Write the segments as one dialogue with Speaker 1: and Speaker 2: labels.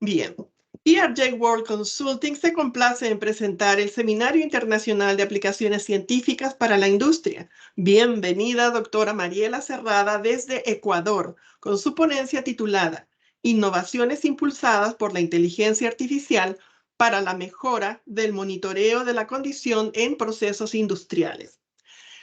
Speaker 1: Bien, ERJ World Consulting se complace en presentar el Seminario Internacional de Aplicaciones Científicas para la Industria. Bienvenida, doctora Mariela Cerrada, desde Ecuador, con su ponencia titulada Innovaciones impulsadas por la inteligencia artificial para la mejora del monitoreo de la condición en procesos industriales.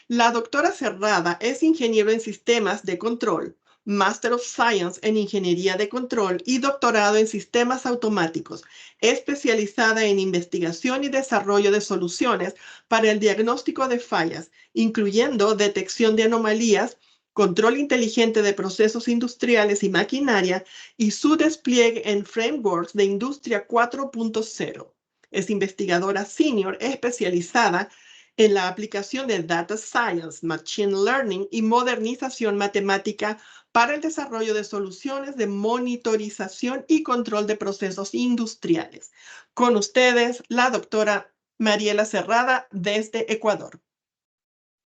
Speaker 1: La doctora Cerrada es ingeniero en sistemas de control, Master of Science en Ingeniería de Control y doctorado en sistemas automáticos, especializada en investigación y desarrollo de soluciones para el diagnóstico de fallas, incluyendo detección de anomalías, control inteligente de procesos industriales y maquinaria y su despliegue en frameworks de Industria 4.0. Es investigadora senior especializada en la aplicación de Data Science, Machine Learning y modernización matemática para el desarrollo de soluciones de monitorización y control de procesos industriales. Con ustedes, la doctora Mariela Cerrada desde Ecuador.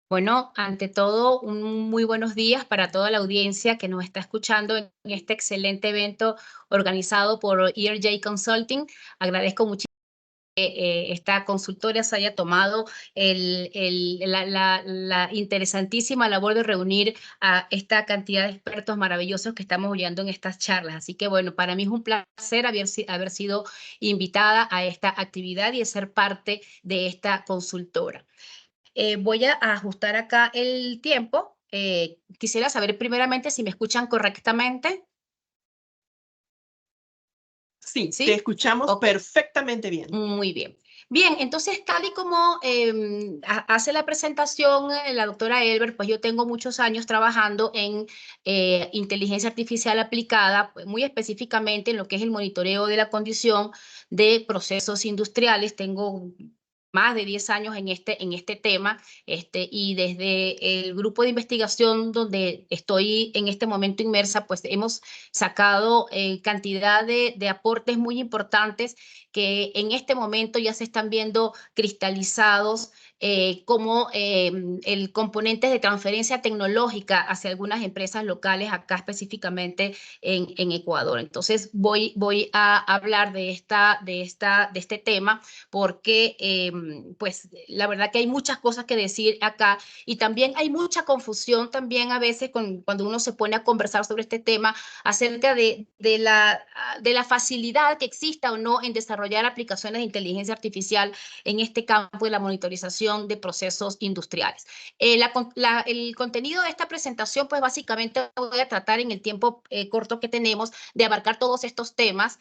Speaker 2: Bueno, ante todo, muy buenos días para toda la audiencia que nos está escuchando en este excelente evento organizado por ERJ Consulting. Agradezco muchísimo que esta consultora se haya tomado la interesantísima labor de reunir a esta cantidad de expertos maravillosos que estamos oyendo en estas charlas. Así que bueno, para mí es un placer haber sido invitada a esta actividad y de ser parte de esta consultora. Voy a ajustar acá el tiempo. Quisiera saber primeramente si me escuchan correctamente.
Speaker 1: Sí, te
Speaker 2: ¿Sí?
Speaker 1: escuchamos
Speaker 2: Ok.
Speaker 1: perfectamente bien.
Speaker 2: Muy bien. Bien, entonces, tal y como hace la presentación la doctora Elber, pues yo tengo muchos años trabajando en inteligencia artificial aplicada, pues, muy específicamente en lo que es el monitoreo de la condición de procesos industriales. Tengo más de 10 años en este tema, y desde el grupo de investigación donde estoy en este momento inmersa, pues hemos sacado cantidad de aportes muy importantes que en este momento ya se están viendo cristalizados como el componente de transferencia tecnológica hacia algunas empresas locales, acá específicamente en Ecuador. Entonces voy a hablar de este tema porque pues la verdad que hay muchas cosas que decir acá y también hay mucha confusión también a veces cuando uno se pone a conversar sobre este tema acerca de la facilidad que exista o no en desarrollar aplicaciones de inteligencia artificial en este campo de la monitorización de procesos industriales. El contenido de esta presentación, pues básicamente voy a tratar en el tiempo corto que tenemos de abarcar todos estos temas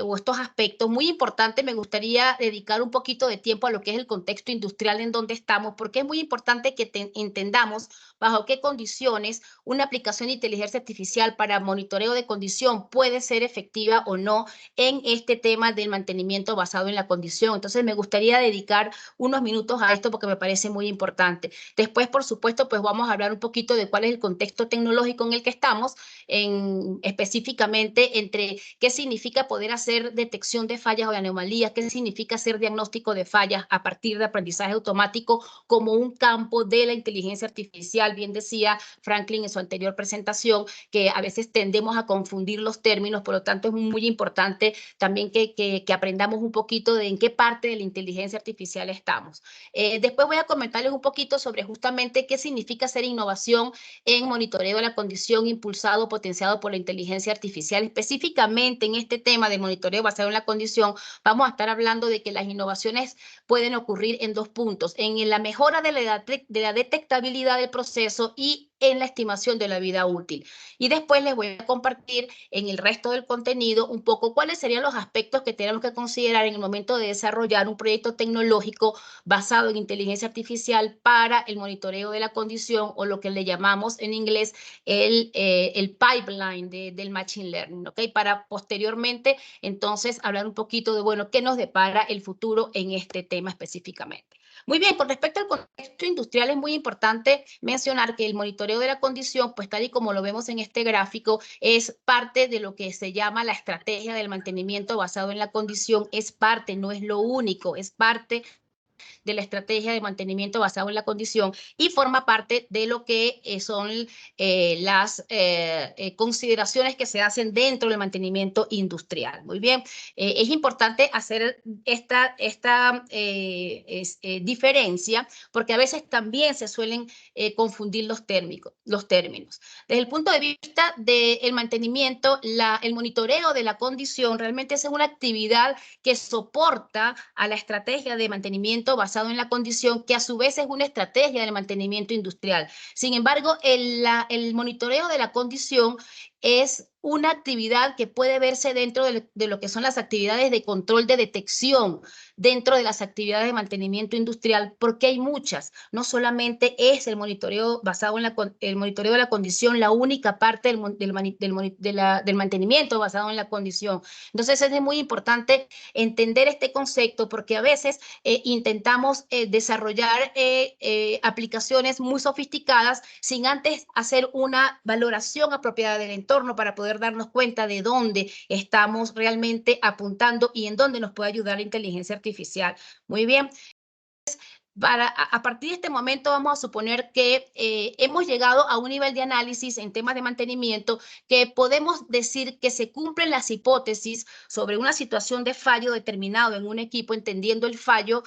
Speaker 2: o estos aspectos. Muy importante, me gustaría dedicar un poquito de tiempo a lo que es el contexto industrial en donde estamos, porque es muy importante que entendamos bajo qué condiciones una aplicación de inteligencia artificial para monitoreo de condición puede ser efectiva o no en este tema del mantenimiento basado en la condición. Entonces, me gustaría dedicar unos minutos a esto porque me parece muy importante. Después, por supuesto, pues vamos a hablar un poquito de cuál es el contexto tecnológico en el que estamos, específicamente entre qué significa poder hacer detección de fallas o de anomalías, qué significa hacer diagnóstico de fallas a partir de aprendizaje automático como un campo de la inteligencia artificial. Bien decía Franklin en su anterior presentación, que a veces tendemos a confundir los términos, por lo tanto es muy importante también que aprendamos un poquito de en qué parte de la inteligencia artificial estamos. Después voy a comentarles un poquito sobre justamente qué significa hacer innovación en monitoreo de la condición impulsado, potenciado por la inteligencia artificial. Específicamente en este tema de monitoreo basado en la condición, vamos a estar hablando de que las innovaciones pueden ocurrir en dos puntos, en la mejora de la detectabilidad del proceso y en la estimación de la vida útil. Y después les voy a compartir en el resto del contenido un poco cuáles serían los aspectos que tenemos que considerar en el momento de desarrollar un proyecto tecnológico basado en inteligencia artificial para el monitoreo de la condición o lo que le llamamos en inglés el pipeline del Machine Learning, ¿ok? Para posteriormente entonces hablar un poquito de, bueno, qué nos depara el futuro en este tema específicamente. Muy bien, con respecto al contexto industrial es muy importante mencionar que el monitoreo de la condición, pues tal y como lo vemos en este gráfico, es parte de lo que se llama la estrategia del mantenimiento basado en la condición, es parte, no es lo único, es parte de la estrategia de mantenimiento basado en la condición y forma parte de lo que son las consideraciones que se hacen dentro del mantenimiento industrial. Muy bien, es importante hacer esta diferencia porque a veces también se suelen confundir los términos. Desde el punto de vista del mantenimiento, el monitoreo de la condición realmente es una actividad que soporta a la estrategia de mantenimiento basado en la condición, que a su vez es una estrategia de mantenimiento industrial. Sin embargo, el monitoreo de la condición es una actividad que puede verse dentro de lo que son las actividades de control de detección, dentro de las actividades de mantenimiento industrial, porque hay muchas. No solamente es el monitoreo basado en el monitoreo de la condición la única parte del mantenimiento basado en la condición. Entonces es muy importante entender este concepto porque a veces intentamos desarrollar aplicaciones muy sofisticadas sin antes hacer una valoración apropiada del entorno para poder darnos cuenta de dónde estamos realmente apuntando y en dónde nos puede ayudar la inteligencia artificial. Muy bien. A partir de este momento vamos a suponer que hemos llegado a un nivel de análisis en temas de mantenimiento que podemos decir que se cumplen las hipótesis sobre una situación de fallo determinado en un equipo, entendiendo el fallo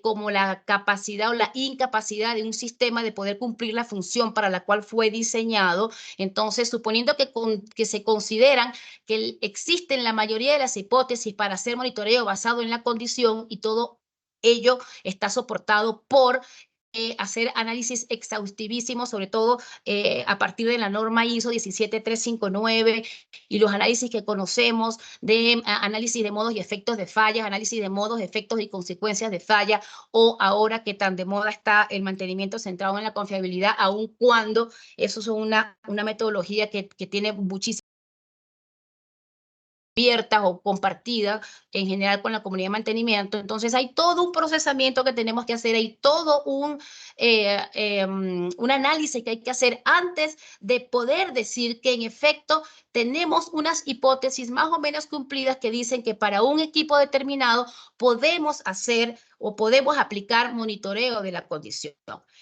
Speaker 2: como la capacidad o la incapacidad de un sistema de poder cumplir la función para la cual fue diseñado. Entonces, suponiendo que se consideran que existen la mayoría de las hipótesis para hacer monitoreo basado en la condición y todo ello está soportado por hacer análisis exhaustivísimos, sobre todo a partir de la norma ISO 17359 y los análisis que conocemos de análisis de modos y efectos de fallas, análisis de modos, efectos y consecuencias de falla, o ahora que tan de moda está el mantenimiento centrado en la confiabilidad, aun cuando eso es una metodología que tiene muchísimas abiertas o compartidas en general con la comunidad de mantenimiento. Entonces hay todo un procesamiento que tenemos que hacer, hay todo un análisis que hay que hacer antes de poder decir que en efecto tenemos unas hipótesis más o menos cumplidas que dicen que para un equipo determinado podemos hacer o podemos aplicar monitoreo de la condición.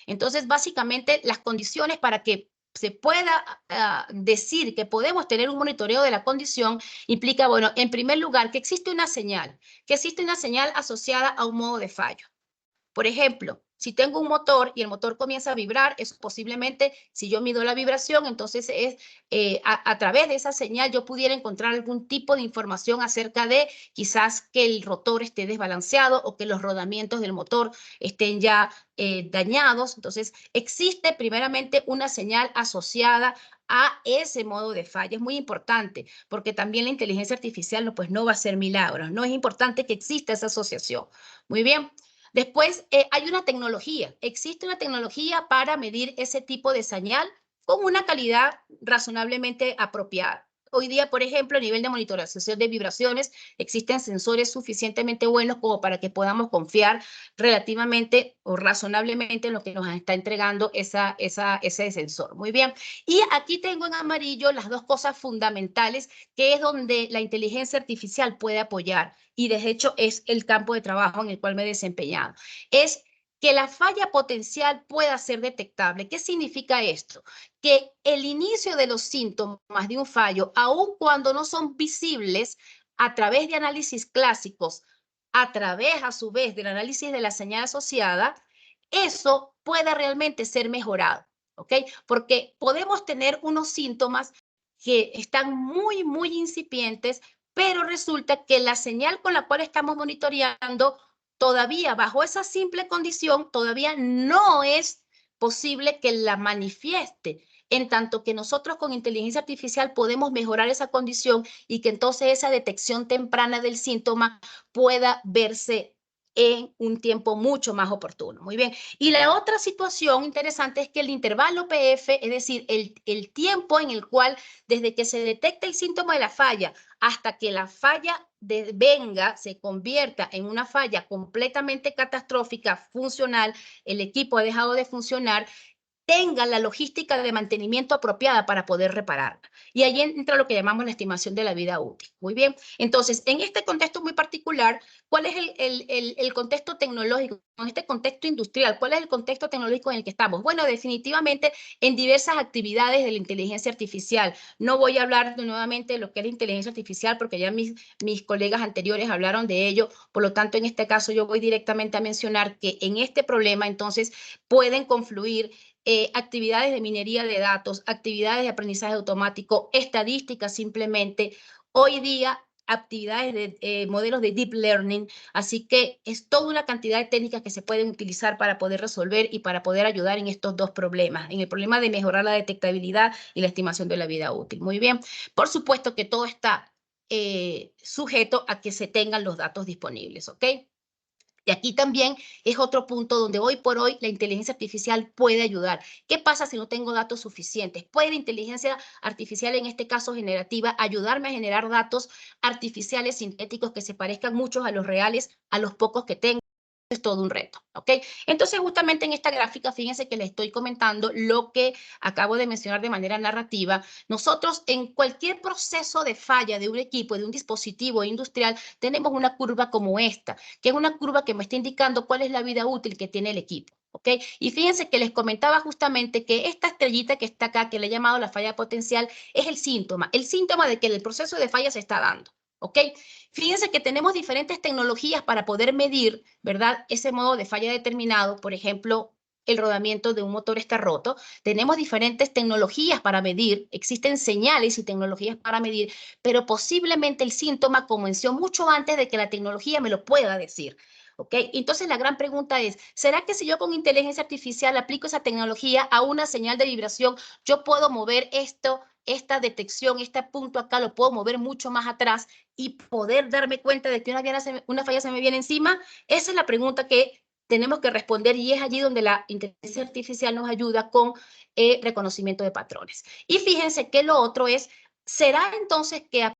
Speaker 2: Entonces, básicamente, las condiciones para que se pueda decir que podemos tener un monitoreo de la condición implica, bueno, en primer lugar, que existe una señal asociada a un modo de fallo. Por ejemplo, si tengo un motor y el motor comienza a vibrar, eso posiblemente, si yo mido la vibración, entonces es a través de esa señal yo pudiera encontrar algún tipo de información acerca de quizás que el rotor esté desbalanceado o que los rodamientos del motor estén ya dañados. Entonces, existe primeramente una señal asociada a ese modo de falla. Es muy importante porque también la inteligencia artificial pues, no va a hacer milagros, ¿no? Es importante que exista esa asociación. Muy bien. Después, hay una tecnología. Existe una tecnología para medir ese tipo de señal con una calidad razonablemente apropiada. Hoy día, por ejemplo, a nivel de monitorización de vibraciones, existen sensores suficientemente buenos como para que podamos confiar relativamente o razonablemente en lo que nos está entregando ese sensor. Muy bien. Y aquí tengo en amarillo las dos cosas fundamentales que es donde la inteligencia artificial puede apoyar y de hecho es el campo de trabajo en el cual me he desempeñado. Es que la falla potencial pueda ser detectable. ¿Qué significa esto? Que el inicio de los síntomas de un fallo, aun cuando no son visibles a través de análisis clásicos, a través a su vez del análisis de la señal asociada, eso puede realmente ser mejorado, ¿ok? Porque podemos tener unos síntomas que están muy, muy incipientes, pero resulta que la señal con la cual estamos monitoreando todavía bajo esa simple condición, todavía no es posible que la manifieste, en tanto que nosotros con inteligencia artificial podemos mejorar esa condición y que entonces esa detección temprana del síntoma pueda verse en un tiempo mucho más oportuno. Muy bien. Y la otra situación interesante es que el intervalo PF, es decir, el tiempo en el cual desde que se detecta el síntoma de la falla hasta que la falla venga, se convierta en una falla completamente catastrófica, funcional, el equipo ha dejado de funcionar, tenga la logística de mantenimiento apropiada para poder repararla. Y ahí entra lo que llamamos la estimación de la vida útil. Muy bien. Entonces, en este contexto muy particular, ¿cuál es el contexto tecnológico? En este contexto industrial, ¿cuál es el contexto tecnológico en el que estamos? Bueno, definitivamente en diversas actividades de la inteligencia artificial. No voy a hablar nuevamente de lo que es la inteligencia artificial porque ya mis colegas anteriores hablaron de ello. Por lo tanto, en este caso yo voy directamente a mencionar que en este problema entonces pueden confluir actividades de minería de datos, actividades de aprendizaje automático, estadísticas simplemente. Hoy día actividades de modelos de deep learning, así que es toda una cantidad de técnicas que se pueden utilizar para poder resolver y para poder ayudar en estos dos problemas, en el problema de mejorar la detectabilidad y la estimación de la vida útil. Muy bien, por supuesto que todo está sujeto a que se tengan los datos disponibles, ¿ok? Y aquí también es otro punto donde hoy por hoy la inteligencia artificial puede ayudar. ¿Qué pasa si no tengo datos suficientes? ¿Puede la inteligencia artificial, en este caso generativa, ayudarme a generar datos artificiales sintéticos que se parezcan muchos a los reales, a los pocos que tengo? Es todo un reto, ¿ok? Entonces, justamente en esta gráfica, fíjense que les estoy comentando lo que acabo de mencionar de manera narrativa. Nosotros, en cualquier proceso de falla de un equipo, de un dispositivo industrial, tenemos una curva como esta, que es una curva que me está indicando cuál es la vida útil que tiene el equipo, ¿ok? Y fíjense que les comentaba justamente que esta estrellita que está acá, que le he llamado la falla potencial, es el síntoma de que el proceso de falla se está dando, ¿ok? Fíjense que tenemos diferentes tecnologías para poder medir, ¿verdad? Ese modo de falla determinado, por ejemplo, el rodamiento de un motor está roto. Tenemos diferentes tecnologías para medir, existen señales y tecnologías para medir, pero posiblemente el síntoma comenzó mucho antes de que la tecnología me lo pueda decir. ¿Ok? Entonces la gran pregunta es, ¿será que si yo con inteligencia artificial aplico esa tecnología a una señal de vibración, yo puedo mover esta detección, este punto acá, lo puedo mover mucho más atrás y poder darme cuenta de que una falla se me viene encima? Esa es la pregunta que tenemos que responder y es allí donde la inteligencia artificial nos ayuda con reconocimiento de patrones. Y fíjense que lo otro es, ¿será entonces que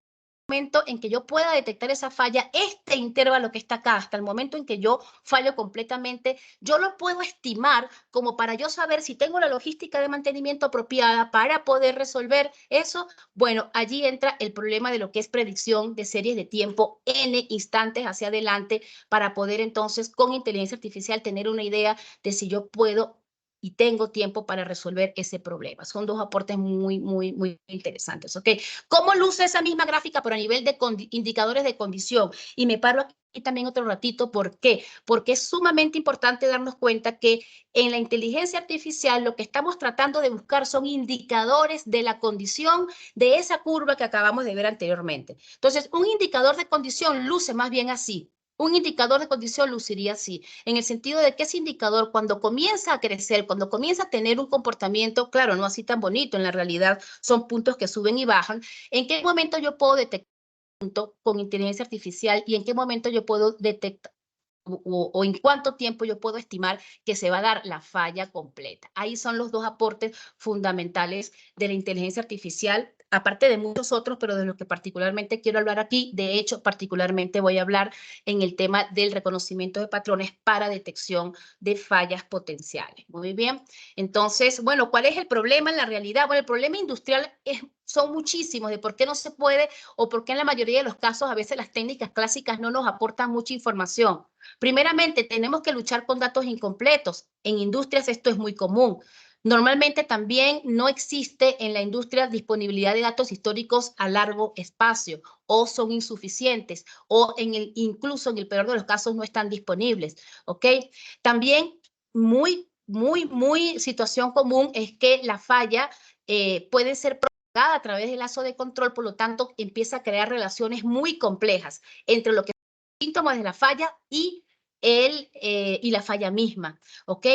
Speaker 2: momento en que yo pueda detectar esa falla, este intervalo que está acá, hasta el momento en que yo fallo completamente, yo lo puedo estimar como para yo saber si tengo la logística de mantenimiento apropiada para poder resolver eso? Bueno, allí entra el problema de lo que es predicción de series de tiempo n instantes hacia adelante para poder entonces con inteligencia artificial tener una idea de si yo puedo y tengo tiempo para resolver ese problema. Son dos aportes muy, muy, muy interesantes, ¿ok? ¿Cómo luce esa misma gráfica, pero a nivel de indicadores de condición? Y me paro aquí también otro ratito. ¿Por qué? Porque es sumamente importante darnos cuenta que en la inteligencia artificial lo que estamos tratando de buscar son indicadores de la condición de esa curva que acabamos de ver anteriormente. Entonces, un indicador de condición luce más bien así. Un indicador de condición luciría así, en el sentido de que ese indicador cuando comienza a crecer, cuando comienza a tener un comportamiento, claro, no así tan bonito, en la realidad son puntos que suben y bajan, ¿en qué momento yo puedo detectar un punto con inteligencia artificial y en qué momento yo puedo detectar o en cuánto tiempo yo puedo estimar que se va a dar la falla completa? Ahí son los dos aportes fundamentales de la inteligencia artificial, aparte de muchos otros, pero de los que particularmente quiero hablar aquí. De hecho, particularmente voy a hablar en el tema del reconocimiento de patrones para detección de fallas potenciales. Muy bien. Entonces, bueno, ¿cuál es el problema en la realidad? Bueno, el problema industrial son muchísimos de por qué no se puede o por qué en la mayoría de los casos a veces las técnicas clásicas no nos aportan mucha información. Primeramente, tenemos que luchar con datos incompletos. En industrias esto es muy común. Normalmente también no existe en la industria disponibilidad de datos históricos a largo espacio o son insuficientes o incluso en el peor de los casos no están disponibles, ¿ok? También muy situación común es que la falla puede ser propagada a través del lazo de control, por lo tanto empieza a crear relaciones muy complejas entre lo que síntomas de la falla y la falla misma, ¿ok?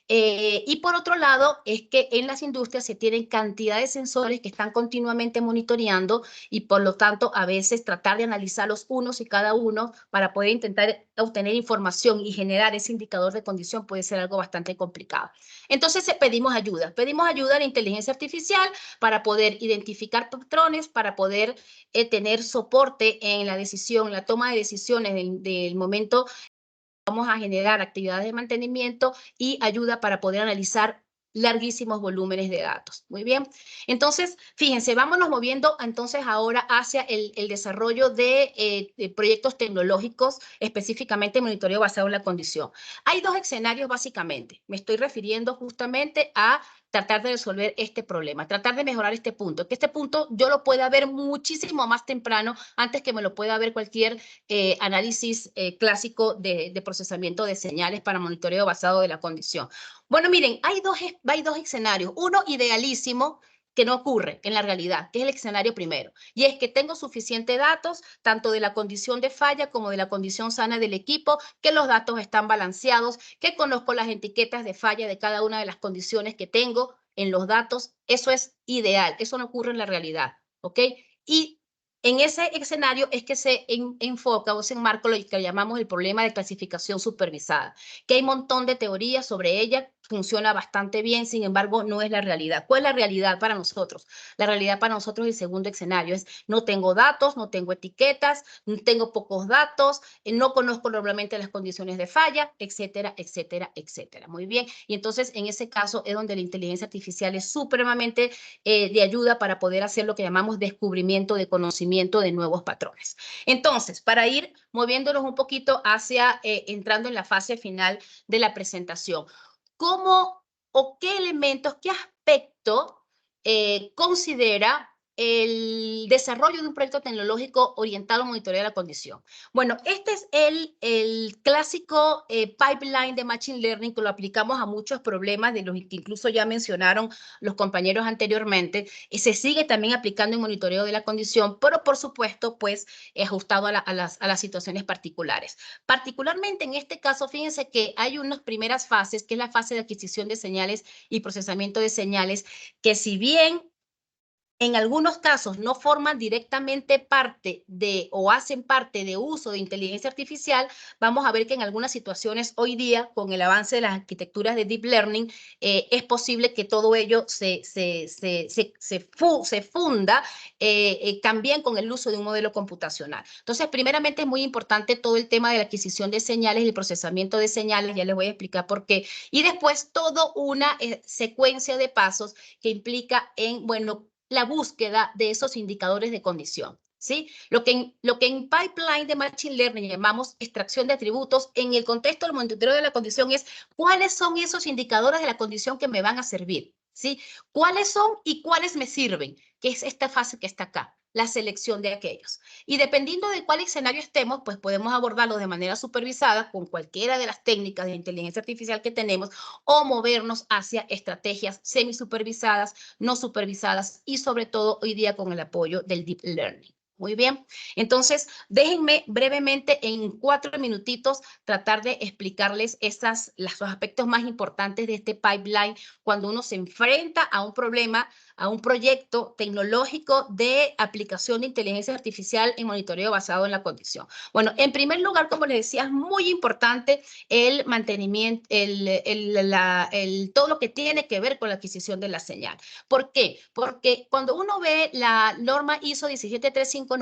Speaker 2: Y por otro lado, es que en las industrias se tienen cantidad de sensores que están continuamente monitoreando y por lo tanto a veces tratar de analizarlos unos y cada uno para poder intentar obtener información y generar ese indicador de condición puede ser algo bastante complicado. Entonces pedimos ayuda a la inteligencia artificial para poder identificar patrones, para poder tener soporte en la decisión, la toma de decisiones del momento. Vamos a generar actividades de mantenimiento y ayuda para poder analizar larguísimos volúmenes de datos. Muy bien. Entonces, fíjense, vámonos moviendo entonces ahora hacia el desarrollo de proyectos tecnológicos, específicamente monitoreo basado en la condición. Hay dos escenarios básicamente. Me estoy refiriendo justamente a tratar de resolver este problema, tratar de mejorar este punto, que este punto yo lo pueda ver muchísimo más temprano antes que me lo pueda ver cualquier análisis clásico de procesamiento de señales para monitoreo basado de la condición. Bueno, miren, hay dos escenarios. Uno idealísimo, que no ocurre en la realidad, que es el escenario primero, y es que tengo suficientes datos, tanto de la condición de falla como de la condición sana del equipo, que los datos están balanceados, que conozco las etiquetas de falla de cada una de las condiciones que tengo en los datos. Eso es ideal, eso no ocurre en la realidad, ¿ok? Y en ese escenario es que se enfoca o se enmarca lo que llamamos el problema de clasificación supervisada, que hay un montón de teorías sobre ella, funciona bastante bien, sin embargo, no es la realidad. ¿Cuál es la realidad para nosotros? La realidad para nosotros, el segundo escenario es no tengo datos, no tengo etiquetas, tengo pocos datos, no conozco normalmente las condiciones de falla, etcétera, etcétera, etcétera. Muy bien. Y entonces, en ese caso es donde la inteligencia artificial es supremamente de ayuda para poder hacer lo que llamamos descubrimiento de conocimiento de nuevos patrones. Entonces, para ir moviéndonos un poquito hacia, entrando en la fase final de la presentación, ¿cómo o qué elementos, qué aspecto considera el desarrollo de un proyecto tecnológico orientado a monitorear la condición? Bueno, este es el clásico pipeline de Machine Learning que lo aplicamos a muchos problemas de los que incluso ya mencionaron los compañeros anteriormente, y se sigue también aplicando en monitoreo de la condición, pero por supuesto, pues, ajustado a las situaciones particulares. Particularmente en este caso, fíjense que hay unas primeras fases, que es la fase de adquisición de señales y procesamiento de señales, que si bien en algunos casos no forman directamente parte de o hacen parte de uso de inteligencia artificial, vamos a ver que en algunas situaciones hoy día, con el avance de las arquitecturas de Deep Learning, es posible que todo ello se funda también con el uso de un modelo computacional. Entonces, primeramente es muy importante todo el tema de la adquisición de señales y el procesamiento de señales, ya les voy a explicar por qué, y después toda una secuencia de pasos que implica en, bueno, la búsqueda de esos indicadores de condición, ¿sí? Lo que en pipeline de Machine Learning llamamos extracción de atributos, en el contexto del monitoreo de la condición es cuáles son esos indicadores de la condición que me van a servir, ¿sí? ¿Cuáles son y cuáles me sirven? Que es esta fase que está acá, la selección de aquellos. Y dependiendo de cuál escenario estemos, pues podemos abordarlo de manera supervisada con cualquiera de las técnicas de inteligencia artificial que tenemos o movernos hacia estrategias semisupervisadas, no supervisadas y sobre todo hoy día con el apoyo del Deep Learning. Muy bien, entonces déjenme brevemente en 4 minutitos tratar de explicarles los aspectos más importantes de este pipeline cuando uno se enfrenta a un problema, a un proyecto tecnológico de aplicación de inteligencia artificial en monitoreo basado en la condición. Bueno, en primer lugar, como les decía, es muy importante el mantenimiento, todo lo que tiene que ver con la adquisición de la señal. ¿Por qué? Porque cuando uno ve la norma ISO 17359,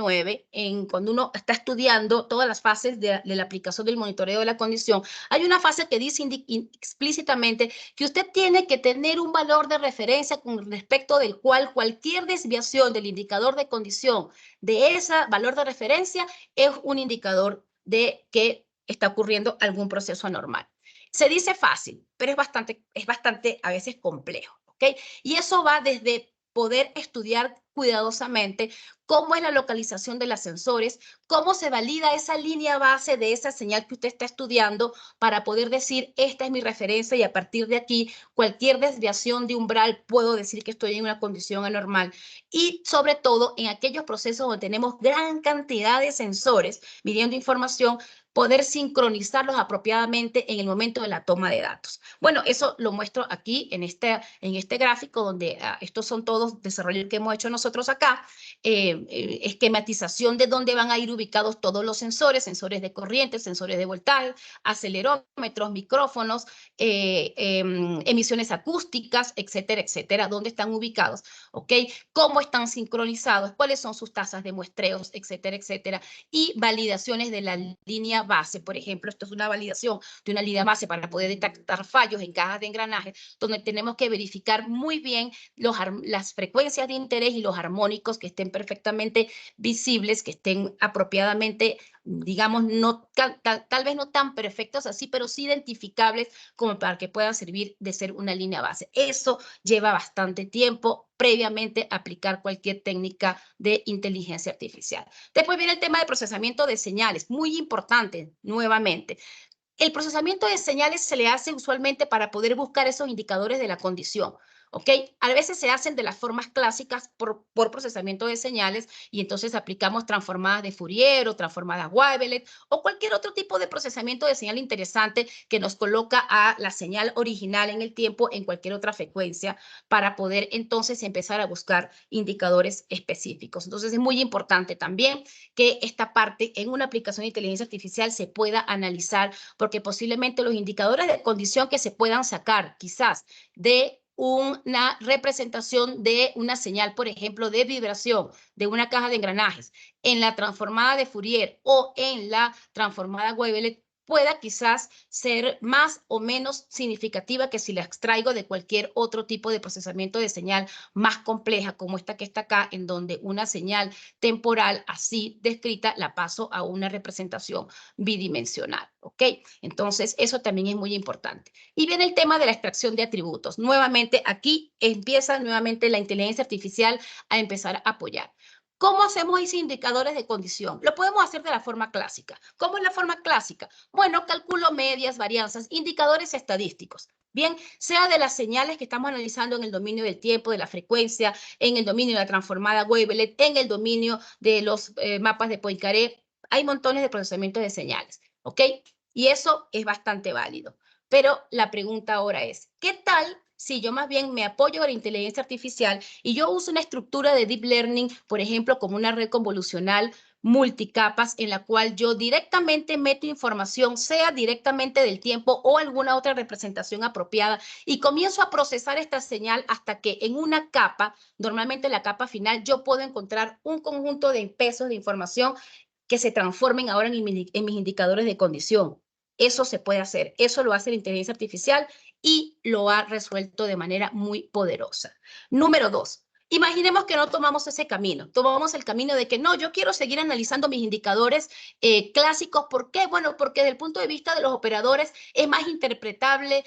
Speaker 2: cuando uno está estudiando todas las fases de la aplicación del monitoreo de la condición, hay una fase que dice explícitamente que usted tiene que tener un valor de referencia con respecto del cual cualquier desviación del indicador de condición de ese valor de referencia es un indicador de que está ocurriendo algún proceso anormal. Se dice fácil, pero es bastante a veces complejo, ¿ok? Y eso va desde poder estudiar cuidadosamente cómo es la localización de los sensores, cómo se valida esa línea base de esa señal que usted está estudiando para poder decir, esta es mi referencia y a partir de aquí, cualquier desviación de umbral, puedo decir que estoy en una condición anormal. Y sobre todo, en aquellos procesos donde tenemos gran cantidad de sensores midiendo información, poder sincronizarlos apropiadamente en el momento de la toma de datos. Bueno, eso lo muestro aquí en este gráfico donde estos son todos desarrollos que hemos hecho nosotros acá. esquematización de dónde van a ir ubicados todos los sensores, sensores de corriente, sensores de voltaje, acelerómetros, micrófonos, emisiones acústicas, etcétera, etcétera, dónde están ubicados, ¿ok? Cómo están sincronizados, cuáles son sus tasas de muestreos, etcétera, etcétera, y validaciones de la línea base. Por ejemplo, esto es una validación de una línea base para poder detectar fallos en cajas de engranaje, donde tenemos que verificar muy bien las frecuencias de interés y los armónicos que estén perfectamente visibles, que estén apropiadamente, digamos, tal vez no tan perfectos así, pero sí identificables como para que puedan servir de ser una línea base. Eso lleva bastante tiempo previamente aplicar cualquier técnica de inteligencia artificial. Después viene el tema de procesamiento de señales, muy importante nuevamente. El procesamiento de señales se le hace usualmente para poder buscar esos indicadores de la condición, ¿ok? A veces se hacen de las formas clásicas por procesamiento de señales y entonces aplicamos transformadas de Fourier o transformadas Wavelet o cualquier otro tipo de procesamiento de señal interesante que nos coloca a la señal original en el tiempo en cualquier otra frecuencia para poder entonces empezar a buscar indicadores específicos. Entonces es muy importante también que esta parte en una aplicación de inteligencia artificial se pueda analizar porque posiblemente los indicadores de condición que se puedan sacar quizás de una representación de una señal, por ejemplo, de vibración de una caja de engranajes en la transformada de Fourier o en la transformada Wavelet pueda quizás ser más o menos significativa que si la extraigo de cualquier otro tipo de procesamiento de señal más compleja como esta que está acá, en donde una señal temporal así descrita la paso a una representación bidimensional, ¿ok? Entonces, eso también es muy importante. Y viene el tema de la extracción de atributos. Nuevamente, aquí empieza nuevamente la inteligencia artificial a empezar a apoyar. ¿Cómo hacemos esos indicadores de condición? Lo podemos hacer de la forma clásica. ¿Cómo es la forma clásica? Bueno, cálculo medias, varianzas, indicadores estadísticos. Bien, sea de las señales que estamos analizando en el dominio del tiempo, de la frecuencia, en el dominio de la transformada Wavelet, en el dominio de los mapas de Poincaré, hay montones de procesamiento de señales, ¿ok? Y eso es bastante válido. Pero la pregunta ahora es, ¿qué tal si yo más bien me apoyo a la inteligencia artificial y yo uso una estructura de deep learning, por ejemplo, como una red convolucional multicapas en la cual yo directamente meto información, sea directamente del tiempo o alguna otra representación apropiada, y comienzo a procesar esta señal hasta que en una capa, normalmente la capa final, yo puedo encontrar un conjunto de pesos de información que se transformen ahora en mis indicadores de condición? Eso se puede hacer, eso lo hace la inteligencia artificial y lo ha resuelto de manera muy poderosa. Número 2. Imaginemos que no tomamos ese camino, tomamos el camino de que no, yo quiero seguir analizando mis indicadores clásicos. ¿Por qué? Bueno, porque desde el punto de vista de los operadores es más interpretable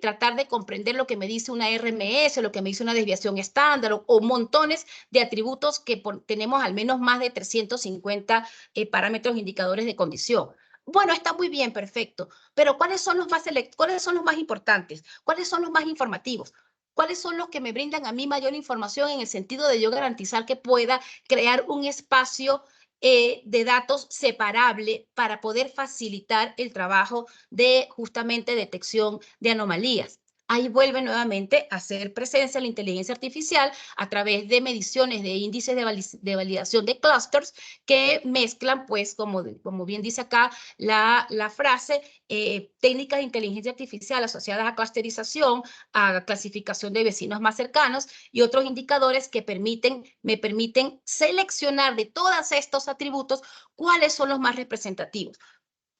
Speaker 2: tratar de comprender lo que me dice una RMS, lo que me dice una desviación estándar o montones de atributos que tenemos al menos más de 350 parámetros indicadores de condición. Bueno, está muy bien, perfecto, pero ¿cuáles son los más importantes? ¿Cuáles son los más informativos? ¿Cuáles son los que me brindan a mí mayor información en el sentido de yo garantizar que pueda crear un espacio de datos separable para poder facilitar el trabajo de justamente detección de anomalías? Ahí vuelve nuevamente a hacer presencia la inteligencia artificial a través de mediciones de índices de validación de clusters que mezclan, pues, como bien dice acá la frase, técnicas de inteligencia artificial asociadas a clusterización, a clasificación de vecinos más cercanos y otros indicadores que me permiten seleccionar de todos estos atributos cuáles son los más representativos.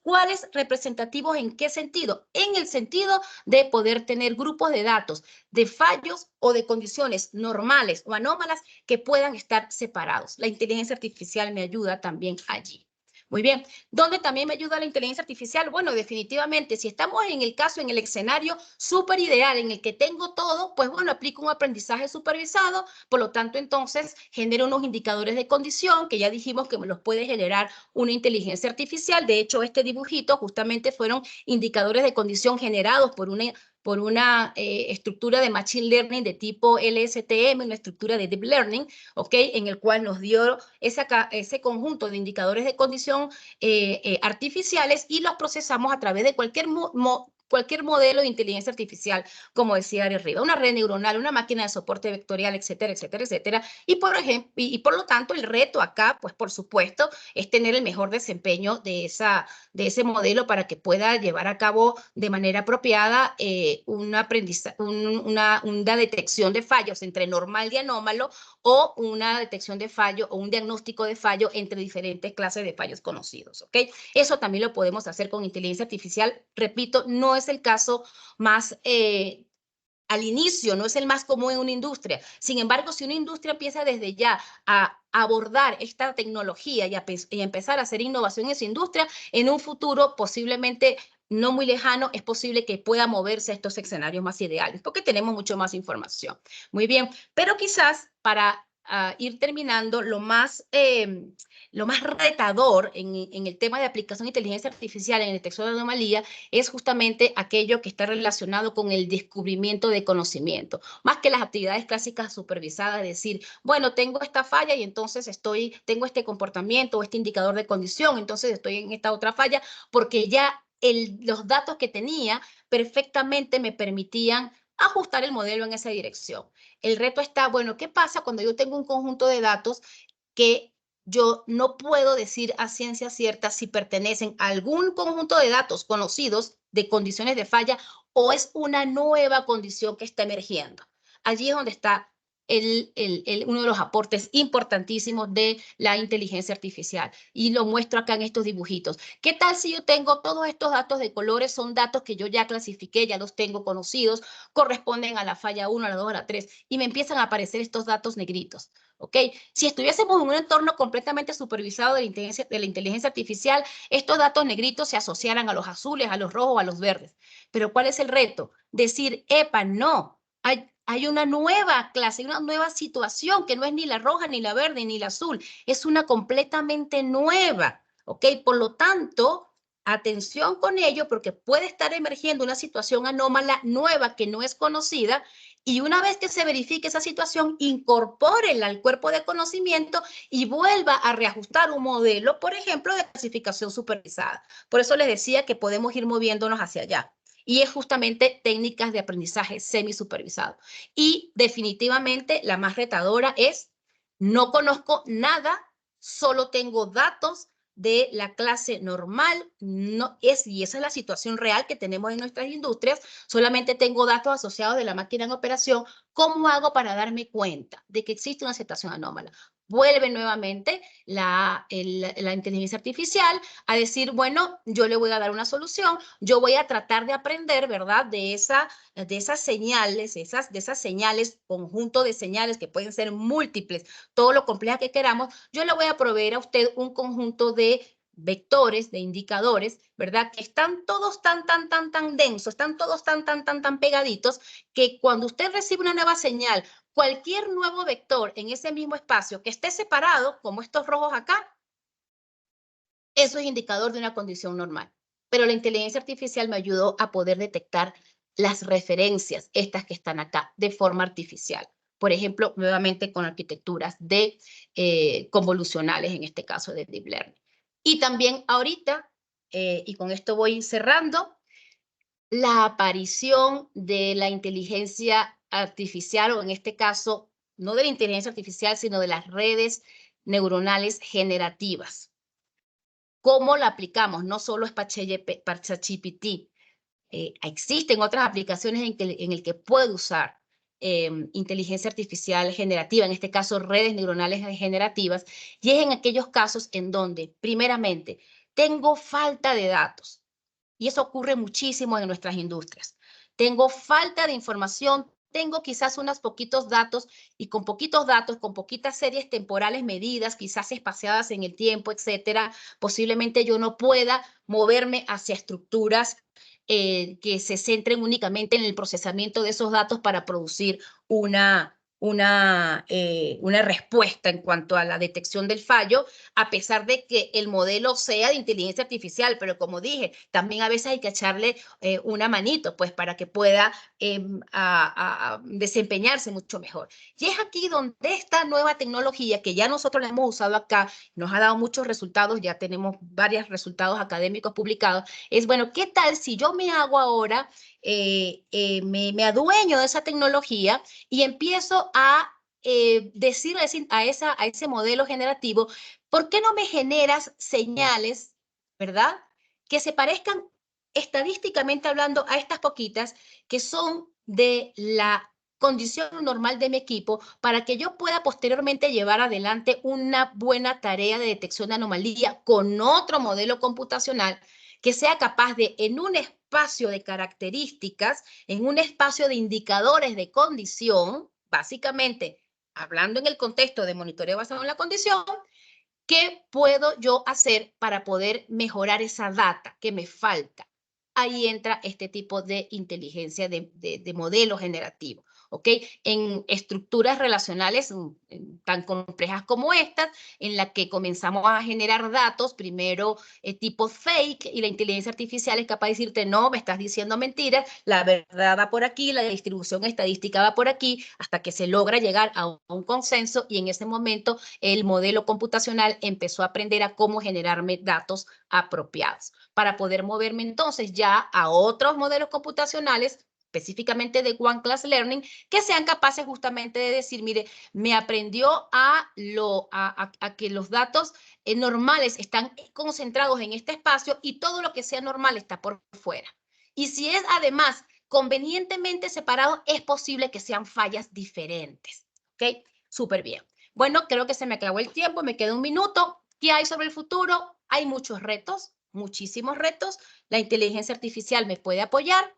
Speaker 2: ¿Cuáles representativos en qué sentido? En el sentido de poder tener grupos de datos de fallos o de condiciones normales o anómalas que puedan estar separados. La inteligencia artificial me ayuda también allí. Muy bien. ¿Dónde también me ayuda la inteligencia artificial? Bueno, definitivamente, si estamos en el caso, en el escenario súper ideal en el que tengo todo, pues bueno, aplico un aprendizaje supervisado, por lo tanto, entonces, genero unos indicadores de condición que ya dijimos que me los puede generar una inteligencia artificial. De hecho, este dibujito justamente fueron indicadores de condición generados por una estructura de Machine Learning de tipo LSTM, una estructura de Deep Learning, ¿ok? En el cual nos dio ese conjunto de indicadores de condición artificiales y los procesamos a través de cualquier cualquier modelo de inteligencia artificial, como decía Ari arriba, una red neuronal, una máquina de soporte vectorial, etcétera, etcétera, etcétera. Y por ejemplo, y por lo tanto, el reto acá, pues por supuesto, es tener el mejor desempeño de ese modelo para que pueda llevar a cabo de manera apropiada una detección de fallos entre normal y anómalo, o una detección de fallo o un diagnóstico de fallo entre diferentes clases de fallos conocidos, ¿ok? Eso también lo podemos hacer con inteligencia artificial. Repito, no es el caso más al inicio, no es el más común en una industria. Sin embargo, si una industria empieza desde ya a abordar esta tecnología y a empezar a hacer innovación en esa industria, en un futuro posiblemente no muy lejano, es posible que pueda moverse a estos escenarios más ideales, porque tenemos mucho más información. Muy bien, pero quizás para ir terminando, lo más retador en el tema de aplicación de inteligencia artificial en detección de anomalía es justamente aquello que está relacionado con el descubrimiento de conocimiento, más que las actividades clásicas supervisadas, es decir, bueno, tengo esta falla y entonces tengo este comportamiento o este indicador de condición, entonces estoy en esta otra falla, porque ya los datos que tenía perfectamente me permitían ajustar el modelo en esa dirección. El reto está, bueno, ¿qué pasa cuando yo tengo un conjunto de datos que yo no puedo decir a ciencia cierta si pertenecen a algún conjunto de datos conocidos de condiciones de falla o es una nueva condición que está emergiendo? Allí es donde está uno de los aportes importantísimos de la inteligencia artificial. Y lo muestro acá en estos dibujitos. ¿Qué tal si yo tengo todos estos datos de colores? Son datos que yo ya clasifiqué, ya los tengo conocidos, corresponden a la falla 1, a la 2, a la 3, y me empiezan a aparecer estos datos negritos. ¿Ok? Si estuviésemos en un entorno completamente supervisado de la inteligencia artificial, estos datos negritos se asociaran a los azules, a los rojos, a los verdes. Pero ¿cuál es el reto? Decir, epa, no, hay una nueva clase, una nueva situación que no es ni la roja, ni la verde, ni la azul, es una completamente nueva. ¿Ok? Por lo tanto, atención con ello, porque puede estar emergiendo una situación anómala nueva que no es conocida, y una vez que se verifique esa situación, incorpórenla al cuerpo de conocimiento y vuelva a reajustar un modelo, por ejemplo, de clasificación supervisada. Por eso les decía que podemos ir moviéndonos hacia allá. Y es justamente técnicas de aprendizaje semisupervisado. Y definitivamente la más retadora es, no conozco nada, solo tengo datos de la clase normal, y esa es la situación real que tenemos en nuestras industrias, solamente tengo datos asociados de la máquina en operación. ¿Cómo hago para darme cuenta de que existe una situación anómala? Vuelve nuevamente la inteligencia artificial a decir, bueno, yo le voy a dar una solución, yo voy a tratar de aprender, ¿verdad? De esas señales, conjunto de señales que pueden ser múltiples, todo lo compleja que queramos, yo le voy a proveer a usted un conjunto de vectores, de indicadores, ¿verdad? Que están todos tan densos, están todos tan pegaditos, que cuando usted recibe una nueva señal, cualquier nuevo vector en ese mismo espacio que esté separado, como estos rojos acá, eso es indicador de una condición normal. Pero la inteligencia artificial me ayudó a poder detectar las referencias, estas que están acá, de forma artificial. Por ejemplo, nuevamente con arquitecturas convolucionales, en este caso de Deep Learning. Y también ahorita, y con esto voy cerrando, la aparición de la inteligencia artificial, o en este caso, no de la inteligencia artificial, sino de las redes neuronales generativas. ¿Cómo la aplicamos? No solo es para ChatGPT. Existen otras aplicaciones en el que puedo usar inteligencia artificial generativa, en este caso redes neuronales generativas, y es en aquellos casos en donde, primeramente, tengo falta de datos, y eso ocurre muchísimo en nuestras industrias. Tengo falta de información, tengo quizás unos poquitos datos, y con poquitos datos, con poquitas series temporales medidas, quizás espaciadas en el tiempo, etcétera, posiblemente yo no pueda moverme hacia estructuras que se centren únicamente en el procesamiento de esos datos para producir una una respuesta en cuanto a la detección del fallo, a pesar de que el modelo sea de inteligencia artificial, pero como dije, también a veces hay que echarle una manito, pues, para que pueda a desempeñarse mucho mejor. Y es aquí donde esta nueva tecnología, que ya nosotros la hemos usado acá, nos ha dado muchos resultados, ya tenemos varios resultados académicos publicados, es, bueno, ¿qué tal si yo me hago ahora, me adueño de esa tecnología y empiezo a decirle a ese modelo generativo, ¿por qué no me generas señales, verdad? Que se parezcan estadísticamente hablando a estas poquitas que son de la condición normal de mi equipo para que yo pueda posteriormente llevar adelante una buena tarea de detección de anomalía con otro modelo computacional que sea capaz de, en un espacio de características, en un espacio de indicadores de condición, básicamente hablando en el contexto de monitoreo basado en la condición, ¿qué puedo yo hacer para poder mejorar esa data que me falta? Ahí entra este tipo de inteligencia de modelo generativo, ¿ok? En estructuras relacionales tan complejas como estas, en la que comenzamos a generar datos, primero tipo fake, y la inteligencia artificial es capaz de decirte, no, me estás diciendo mentiras, la verdad va por aquí, la distribución estadística va por aquí, hasta que se logra llegar a un consenso, y en ese momento el modelo computacional empezó a aprender a cómo generarme datos apropiados para poder moverme entonces ya a otros modelos computacionales, específicamente de One Class Learning, que sean capaces justamente de decir, mire, me aprendió a que los datos normales están concentrados en este espacio y todo lo que sea normal está por fuera. Y si es además convenientemente separado, es posible que sean fallas diferentes. ¿Ok? Súper bien. Bueno, creo que se me acabó el tiempo, me queda un minuto. ¿Qué hay sobre el futuro? Hay muchos retos, muchísimos retos. La inteligencia artificial me puede apoyar.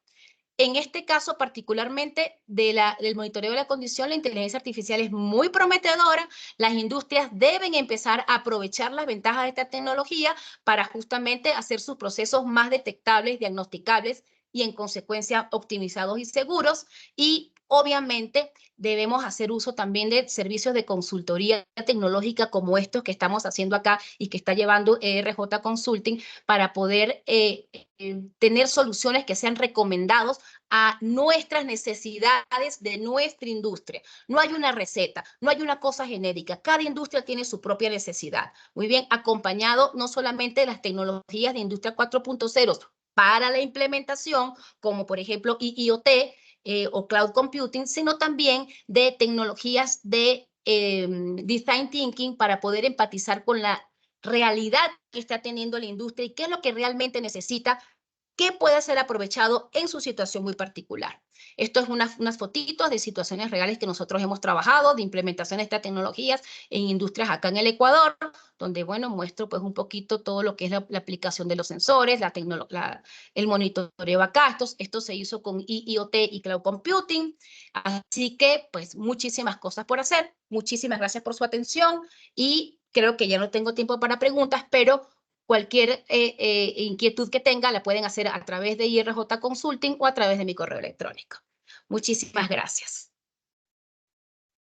Speaker 2: En este caso particularmente del monitoreo de la condición, la inteligencia artificial es muy prometedora. Las industrias deben empezar a aprovechar las ventajas de esta tecnología para justamente hacer sus procesos más detectables, diagnosticables y en consecuencia optimizados y seguros. Y obviamente debemos hacer uso también de servicios de consultoría tecnológica como estos que estamos haciendo acá y que está llevando ERJ Consulting para poder tener soluciones que sean recomendados a nuestras necesidades de nuestra industria. No hay una receta, no hay una cosa genérica. Cada industria tiene su propia necesidad. Muy bien, acompañado no solamente de las tecnologías de Industria 4.0 para la implementación, como por ejemplo IoT o Cloud Computing, sino también de tecnologías de Design Thinking para poder empatizar con la realidad que está teniendo la industria y qué es lo que realmente necesita, que puede ser aprovechado en su situación muy particular. Esto es unas fotitos de situaciones reales que nosotros hemos trabajado, de implementación de estas tecnologías en industrias acá en el Ecuador, donde, bueno, muestro pues un poquito todo lo que es la aplicación de los sensores, el monitoreo acá. Esto se hizo con IoT y Cloud Computing. Así que, pues, muchísimas cosas por hacer. Muchísimas gracias por su atención y creo que ya no tengo tiempo para preguntas, pero cualquier inquietud que tenga la pueden hacer a través de IRJ Consulting o a través de mi correo electrónico. Muchísimas gracias.